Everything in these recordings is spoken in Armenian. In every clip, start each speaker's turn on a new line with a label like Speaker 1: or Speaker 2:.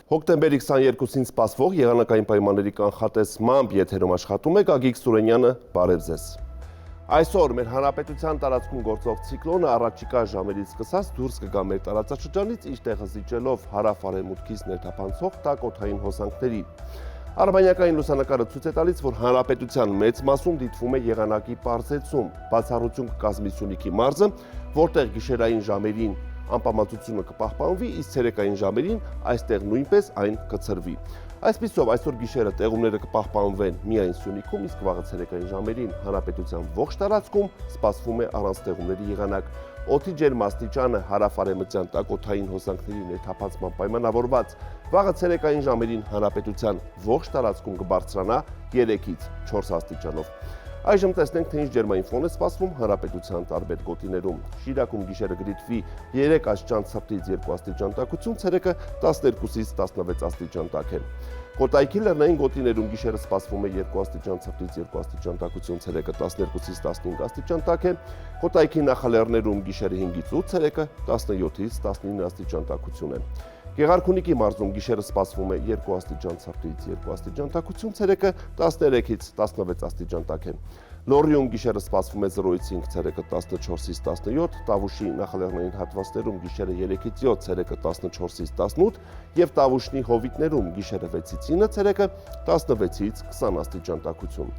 Speaker 1: Հոկտեմբերի 22-ին սպասվող եղանակային պայմանների կանխատեսմամբ եթերում աշխատում է Գագիկ Սուրենյանը, բարև ձեզ։ Այսօր մեր հանրապետության տարածքում գործող ցիկլոնը առաջիկա ժամերից սկսած դուրս կգա մեր տարածաշրջանից, իր տեղը զիջելով հարավ-արևմուտքից ներթափանցող տաք օդային հոսանքների։ Արբանյակային լուսանկարը ցույց է տալիս, որ հանրապետության մեծ մասում դիտվում է եղանակի պարզեցում, բացառություն կկազմի Սյունիքի մարզը, որտեղ գիշերային ժամերին անպամացությունը կպահպանվի, իսկ ցերեկային ժամերին այստեղ նույնպես այն կցրվի։ Այսպիսով այսօր գիշերը տեղումները կպահպանվեն միայն Սյունիքում, իսկ վաղը ցերեկային ժամերին հանրապետության ողջ տարածքում սպասվում է առանց տեղումների եղանակ։ Օդի ջերմաստիճանը հարավ-արևմտյան տաք-օդային հոսանքների ներթափանցման պայմանավորված վաղը ցերեկային ժամերին հանրապետության ողջ տարածքում կբարձրանա 3-ից 4 աստիճանով։ Այժմ տեսնենք, թե ինչ ջերմային ֆոն է սպասվում հանրապետության տարբեր գոտիներում։ Շիրակում գիշերը կդիտվի 3 աստիճան ցրտից 2 աստիճան տաքություն, ցերեկը 12-ից 16 աստիճան տաք է։ Կոտայքի լեռնային գոտիներում գիշերը սպասվում է 2 աստիճան ցրտից 2 աստիճան տաքություն, ցերեկը 12-ից 15 աստիճան տաք է։ Կոտայքի նախալեռներում գիշերը 5-ից 8, ցերեկը 17-ից 19 աստիճան տաքություն է։ Գեղարքունիքի մարզում գիշերը սպասվում է 2 աստիճան ցրտից 2 աստիճան տաքություն, ցերեկը 13-ից 16 աստիճան տաք է։ Լոռիում գիշերը սպասվում է 0-ից 5, ցերեկը 14-ից 17, Տավուշի նախալեռնային հատվածներում գիշերը 3-ից 7, ցերեկը 14-ից 18 եւ Տավուշնի հովիտներում գիշերը 6-ից 9, ցերեկը 16-ից 20 աստիճան տաքություն։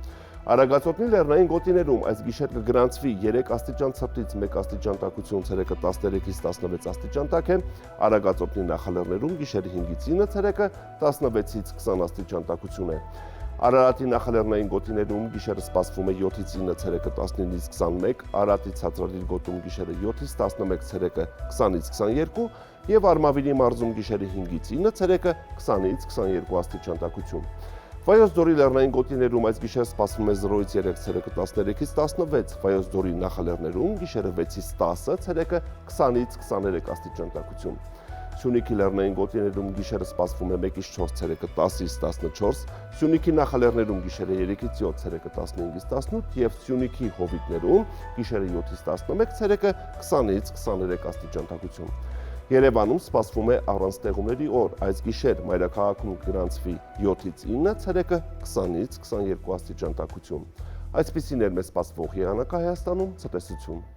Speaker 1: Արագածոտնի լեռնային գոտիներում այս գիշեր կգրանցվի 3 աստիճան ցրտից 1 աստիճան տաքություն, ցերեկը 13-ից 16 աստիճան տաք է, Արագածոտնի նախալեռներում գիշերը 5-ից 9, ցերեկը 16-ից 20 աստիճան տաքություն է։ Արարատի նախալեռնային գոտիներում գիշերը սպասվում է 7-ից 9, ցերեկը 19-ից 21, Արարատի ցածրադիր գոտում գիշերը 7-ից 11, ցերեկը 20-ից 22 եւ Արմավիրի մարզում գիշերը 5-ից 9, ցերեկը 20-ից 22 աստիճան տաքություն։ Վայոց ձորի լեռնային գոտիներում այս գիշեր սպասվում է 0-ից 3, ցերեկը 13-ից 16, Վայոց ձորի նախալեռներում գիշերը 6-ից 10, ցերեկը 20-ից 23 աստիճան տաքություն։ Սյունիքի լեռնային գոտիներում գիշերը սպասվում է 1-ից 4, ցերեկը 10-ից 14, Սյունիքի նախալեռներում գիշերը 3-ից 7, ցերեկը 15-ից 18 եւ Սյունիքի հովիտներում գիշերը 7-ից 11, ցերեկը 20-ից 23 աստիճան տաքություն։ Երևանում սպասվում է առանց տեղումների օր, այս գիշեր մայրաքաղաքում կգրանցվի 7-ից 9, ցերեկը 20-ից 22 աստիճան տաքություն։ Այսպիսին էր մեզ սպասվող եղանակը Հայաստանում, ցտեսություն։